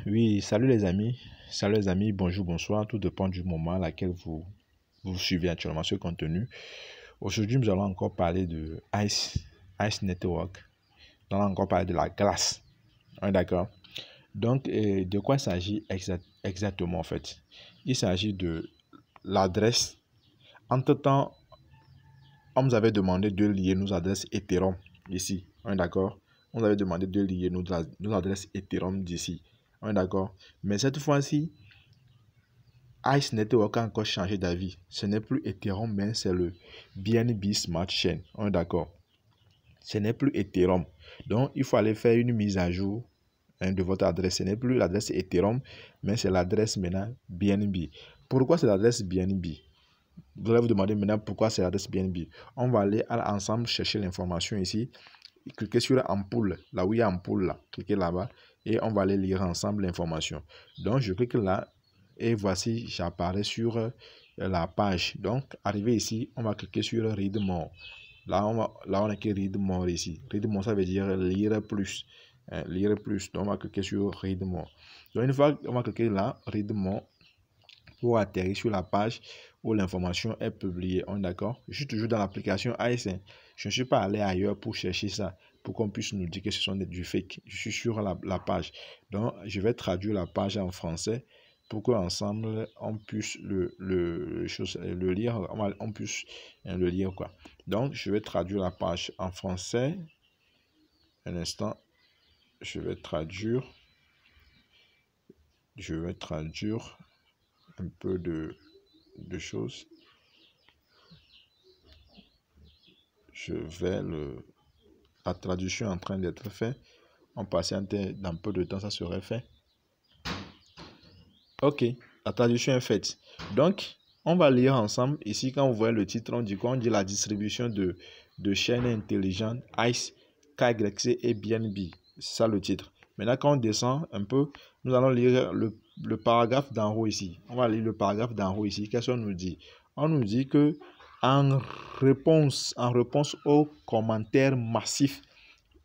Oui, salut les amis, bonjour, bonsoir, tout dépend du moment à laquelle vous suivez actuellement ce contenu. Aujourd'hui, nous allons encore parler de Ice Network. Nous allons encore parler de la glace. On est d'accord? Donc, de quoi il s'agit exactement en fait? Il s'agit de l'adresse. Entre-temps, on nous avait demandé de lier nos adresses Ethereum ici. On est d'accord? On nous avait demandé de lier nos adresses Ethereum d'ici. On est d'accord? Mais cette fois-ci, Ice Network a encore changé d'avis. Ce n'est plus Ethereum, mais c'est le BNB Smart Chain. On est d'accord? Ce n'est plus Ethereum. Donc, il faut aller faire une mise à jour de votre adresse. Ce n'est plus l'adresse Ethereum, mais c'est l'adresse maintenant BNB. Pourquoi c'est l'adresse BNB? Vous allez vous demander maintenant pourquoi c'est l'adresse BNB. On va aller ensemble chercher l'information ici. Cliquez sur l'ampoule, là où il y a ampoule, là. Cliquez là-bas et on va aller lire ensemble l'information. Donc, je clique là et voici, j'apparais sur la page. Donc, arrivé ici, on va cliquer sur Read More. Là, on a écrit Read More ici. Read More, ça veut dire lire plus. Lire plus. Donc, on va cliquer sur Read More. Donc, une fois qu'on va cliquer là, Read More, pour atterrir sur la page où l'information est publiée. On est d'accord? Je suis toujours dans l'application Ice. Je ne suis pas allé ailleurs pour chercher ça, pour qu'on puisse nous dire que ce sont du fake. Je suis sur la page. Donc, je vais traduire la page en français pour qu'ensemble, on puisse le lire. On puisse le lire, quoi. Donc, je vais traduire la page en français. Un instant. Je vais traduire un peu de choses. La traduction est en train d'être faite. On patiente dans peu de temps, ça serait fait. Ok, la traduction est faite. Donc, on va lire ensemble. Ici, quand vous voyez le titre, on dit quoi? On dit la distribution de chaînes intelligentes ICE, KYC et BNB. C'est ça le titre. Maintenant, quand on descend un peu, nous allons lire le paragraphe d'en haut ici. On va lire le paragraphe d'en haut ici. Qu'est-ce qu'on nous dit? On nous dit que en réponse aux commentaires massifs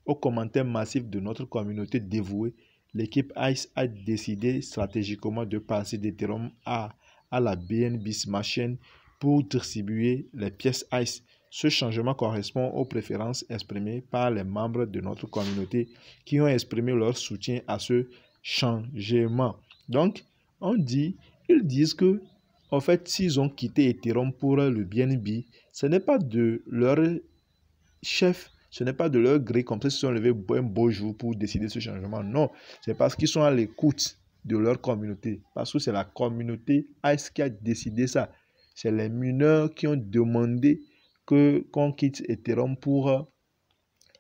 de notre communauté dévouée, l'équipe ICE a décidé stratégiquement de passer d'Ethereum à la BNB Smart Chain pour distribuer les pièces ICE. Ce changement correspond aux préférences exprimées par les membres de notre communauté qui ont exprimé leur soutien à ce changement. Donc, ils disent que, en fait, s'ils ont quitté Ethereum pour le BNB, ce n'est pas de leur chef, ce n'est pas de leur gré comme ça, ils se sont levés un beau jour pour décider ce changement. Non, c'est parce qu'ils sont à l'écoute de leur communauté. Parce que c'est la communauté ICE qui a décidé ça. C'est les mineurs qui ont demandé qu'on quitte Ethereum pour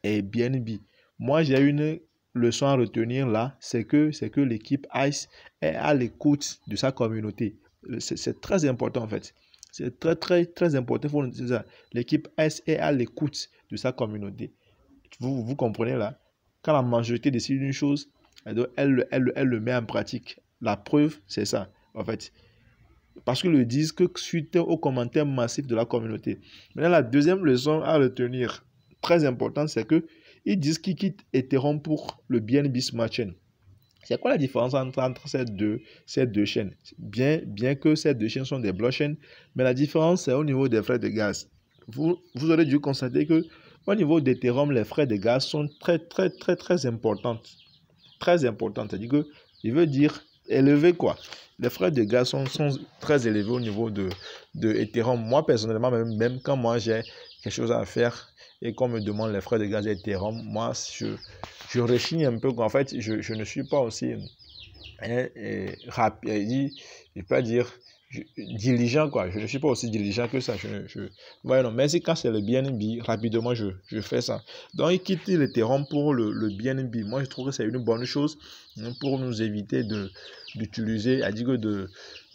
BNB. Moi, j'ai une leçon à retenir là, c'est que l'équipe ICE est à l'écoute de sa communauté. C'est très important en fait. C'est très important. L'équipe ICE est à l'écoute de sa communauté. Vous comprenez là? Quand la majorité décide une chose, elle le met en pratique. La preuve, c'est ça en fait. Parce qu'ils le disent que suite aux commentaires massifs de la communauté. Maintenant, la deuxième leçon à retenir, très importante, c'est que ils disent qu'ils quittent Ethereum pour le BNB Smart Chain. C'est quoi la différence entre ces deux chaînes? Bien que ces deux chaînes sont des blockchains, mais la différence, c'est au niveau des frais de gaz. Vous aurez dû constater que au niveau d'Ethereum, les frais de gaz sont très importantes. Très importantes. C'est-à-dire que, il veut dire élevé quoi. Les frais de gaz sont très élevés au niveau de Ethereum. Moi, personnellement, même quand moi j'ai quelque chose à faire et qu'on me demande les frais de gaz Ethereum, moi, je rechigne un peu. En fait, je ne suis pas aussi rapide, je peux pas dire diligent quoi. Je ne suis pas aussi diligent que ça. Ouais, non, mais quand c'est le BNB, rapidement je fais ça. Donc il quitte l'Ethereum pour le BNB. Moi je trouve que c'est une bonne chose pour nous éviter d'utiliser,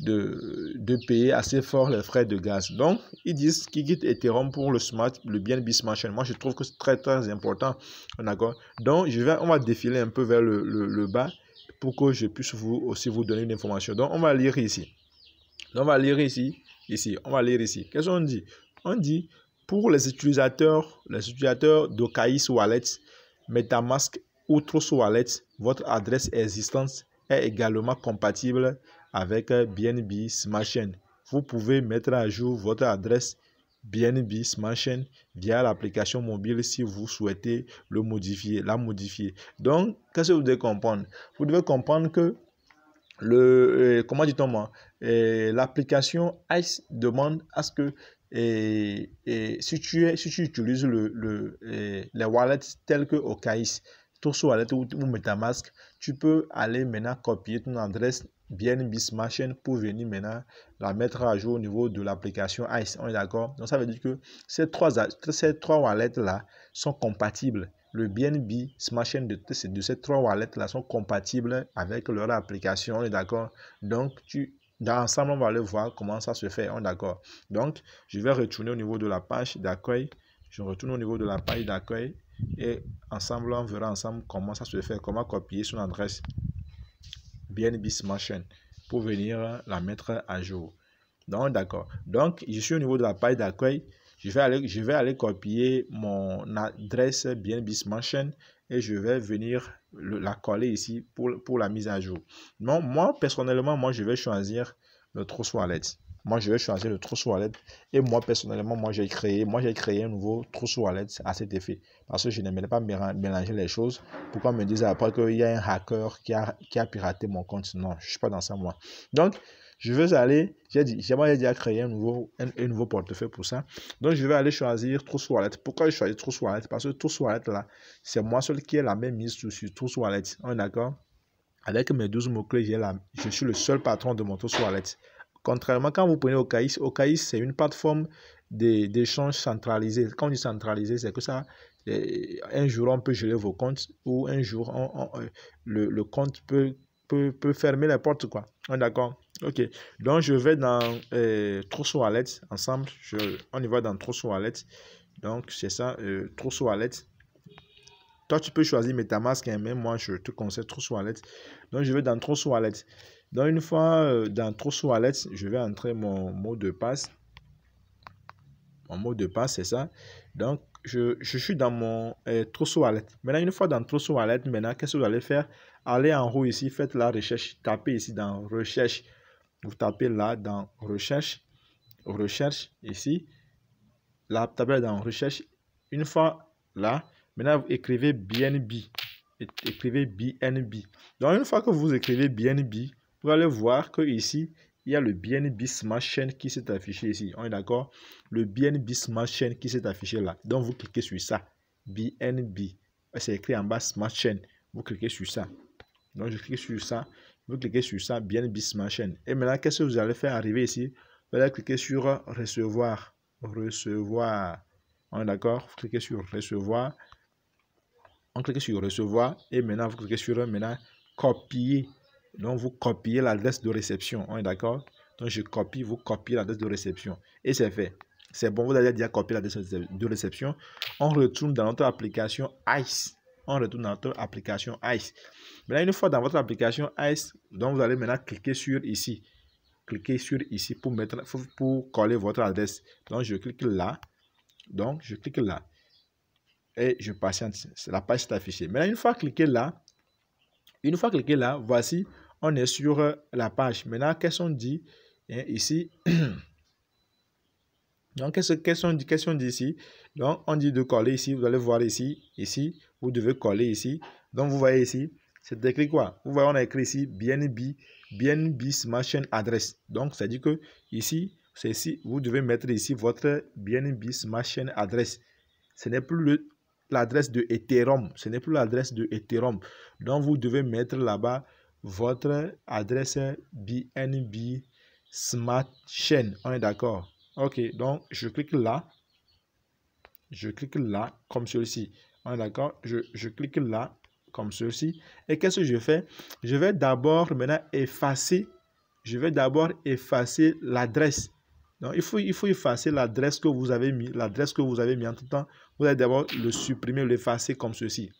de payer assez fort les frais de gaz. Donc ils disent qu'ils quittent Ethereum pour le BNB Smart Chain. Moi je trouve que c'est très important. D'accord. Donc on va défiler un peu vers le bas pour que je puisse vous donner une information. Donc on va lire ici. On va lire ici. Qu'est-ce qu'on dit? On dit pour les utilisateurs d'Ocaïs Wallet, MetaMask ou Trust Wallet, votre adresse existante est également compatible avec BNB Smart Chain. Vous pouvez mettre à jour votre adresse BNB Smart Chain via l'application mobile si vous souhaitez la modifier. Donc, qu'est-ce que vous devez comprendre? Vous devez comprendre que comment dit-on, l'application ICE demande à ce que si tu utilises les wallets tels que OKX, Trust Wallet ou MetaMask, tu peux aller maintenant copier ton adresse BNB Smart Chain pour venir maintenant la mettre à jour au niveau de l'application ICE. On est d'accord? Donc ça veut dire que ces trois wallets là sont compatibles. Le BNB Smart Chain de ces trois wallets là sont compatibles avec leur application. On est d'accord? Donc dans ensemble, on va aller voir comment ça se fait. On est d'accord? Donc je vais retourner au niveau de la page d'accueil. Je retourne au niveau de la page d'accueil et ensemble, on verra ensemble comment ça se fait, comment copier son adresse BNB Smart Chain pour venir la mettre à jour. Donc, d'accord. Donc, je suis au niveau de la page d'accueil. Je vais aller copier mon adresse BNB Smart Chain et je vais venir la coller ici pour la mise à jour. Non, moi, personnellement, je vais choisir le Trust Wallet. Moi, je vais choisir le Trust Wallet. Et moi, personnellement, j'ai créé un nouveau Trust Wallet à cet effet. Parce que je n'aimais pas mélanger les choses. Pourquoi me dire après qu'il y a un hacker qui a piraté mon compte? Non, je ne suis pas dans ça, moi. Donc, je vais aller, j'ai déjà créé un nouveau portefeuille pour ça. Donc, je vais aller choisir Trust Wallet. Pourquoi je choisis Trust Wallet? Parce que Trust Wallet, là, c'est moi seul qui ai la même mise sur Trust Wallet. On est d'accord? Avec mes 12 mots-clés, je suis le seul patron de mon Trust Wallet. Contrairement, quand vous prenez OKX, c'est une plateforme d'échange centralisé. Quand on dit centralisé, c'est que ça, un jour, on peut geler vos comptes ou un jour, le compte peut fermer les portes, quoi. On est d'accord? Ok. Donc, je vais dans Trust Wallet ensemble. On y va dans Trust Wallet. Donc, c'est ça, Trust Wallet. Toi, tu peux choisir MetaMask, hein, mais moi, je te conseille Trust Wallet. Donc, je vais dans Trust Wallet. Donc, une fois dans Trust Wallet, je vais entrer mon mot de passe. Mon mot de passe, c'est ça. Donc, je suis dans mon Trust Wallet. Maintenant, une fois dans Trust Wallet, maintenant, qu'est-ce que vous allez faire? Allez en haut ici, faites la recherche. Tapez ici dans Recherche. Vous tapez là dans Recherche. Recherche ici. Là, tapez dans Recherche. Une fois là, maintenant, vous écrivez BNB. Écrivez BNB. Donc, une fois que vous écrivez BNB, vous allez voir que ici, il y a le BNB Smart Chain qui s'est affiché ici. On est d'accord? Le BNB Smart Chain qui s'est affiché là. Donc, vous cliquez sur ça. BNB. C'est écrit en bas Smart Chain. Vous cliquez sur ça. Donc, je clique sur ça. Vous cliquez sur ça, BNB Smart Chain. Et maintenant, qu'est-ce que vous allez faire arriver ici? Vous allez cliquer sur Recevoir. Recevoir. On est d'accord? Vous cliquez sur Recevoir. On clique sur Recevoir. Et maintenant, vous cliquez sur Copier. Donc, vous copiez l'adresse de réception. On est d'accord? Donc, je copie, vous copiez l'adresse de réception. Et c'est fait. C'est bon, vous avez déjà copié l'adresse de réception. On retourne dans notre application ICE. On retourne dans notre application ICE. Maintenant, une fois dans votre application ICE, donc vous allez maintenant cliquer sur ici. Cliquez sur ici pour coller votre adresse. Donc, je clique là. Donc, je clique là. Et je patiente. La page s'est affichée. Maintenant, une fois cliqué là, voici, on est sur la page. Maintenant, qu'est-ce qu'on dit ici? Donc, qu'est-ce qu'on dit ici? Donc, on dit de coller ici. Vous allez voir ici. Ici, vous devez coller ici. Donc, vous voyez ici, c'est écrit quoi? Vous voyez, on a écrit ici BNB Smart Chain Address. Donc, ça dit que ici, c'est ici, vous devez mettre ici votre BNB Smart Chain Address. Ce n'est plus l'adresse de Ethereum. Ce n'est plus l'adresse de Ethereum. Donc, vous devez mettre là-bas votre adresse BNB Smart Chain. On est d'accord? Ok, donc je clique là. Je clique là, comme ceci. On est d'accord? Je clique là, comme ceci. Et qu'est-ce que je fais? Je vais d'abord maintenant effacer. Je vais d'abord effacer l'adresse. Donc, il faut effacer l'adresse que vous avez mis. L'adresse que vous avez mis en tout temps. Vous allez d'abord le supprimer, l'effacer comme ceci.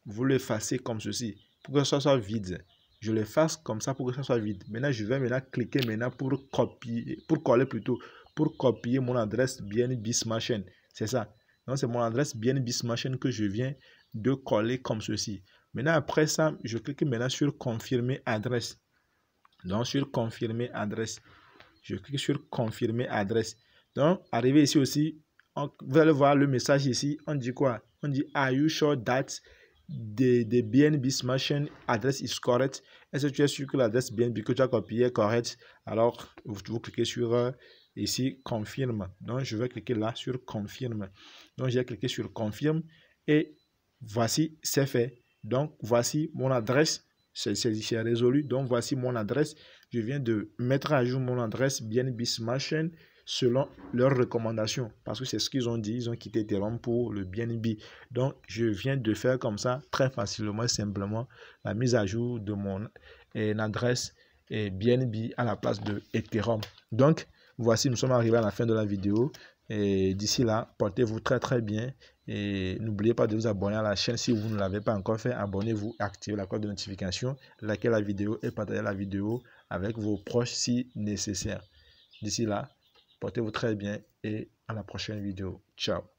Vous l'effacez comme ceci. Pour que ça soit vide. Je l'efface comme ça pour que ça soit vide. Maintenant, je vais maintenant cliquer maintenant pour copier, pour coller plutôt, pour copier mon adresse BNB Smart Chain. C'est ça. Donc, c'est mon adresse BNB Smart Chain que je viens de coller comme ceci. Maintenant, après ça, je clique maintenant sur confirmer adresse. Donc, sur confirmer adresse. Je clique sur confirmer adresse. Donc, arrivé ici aussi, vous allez voir le message ici. On dit quoi? On dit, are you sure that the BNB Smashing address is correct? Est-ce que tu es sûr que l'adresse BNB que tu as copiée est correcte? Alors, vous cliquez sur ici, confirme. Donc, je vais cliquer là sur confirme. Donc, j'ai cliqué sur confirme et voici, c'est fait. Donc, voici mon adresse. C'est résolu. Donc, voici mon adresse. Je viens de mettre à jour mon adresse BNB Smashing selon leurs recommandations. Parce que c'est ce qu'ils ont dit. Ils ont quitté Ethereum pour le BNB. Donc, je viens de faire comme ça, très facilement, simplement, la mise à jour de mon adresse BNB à la place de Ethereum. Donc, voici, nous sommes arrivés à la fin de la vidéo. Et d'ici là, portez-vous très très bien. Et n'oubliez pas de vous abonner à la chaîne si vous ne l'avez pas encore fait. Abonnez-vous, activez la cloche de notification, likez la vidéo et partagez la vidéo avec vos proches si nécessaire. D'ici là, portez-vous très bien et à la prochaine vidéo. Ciao.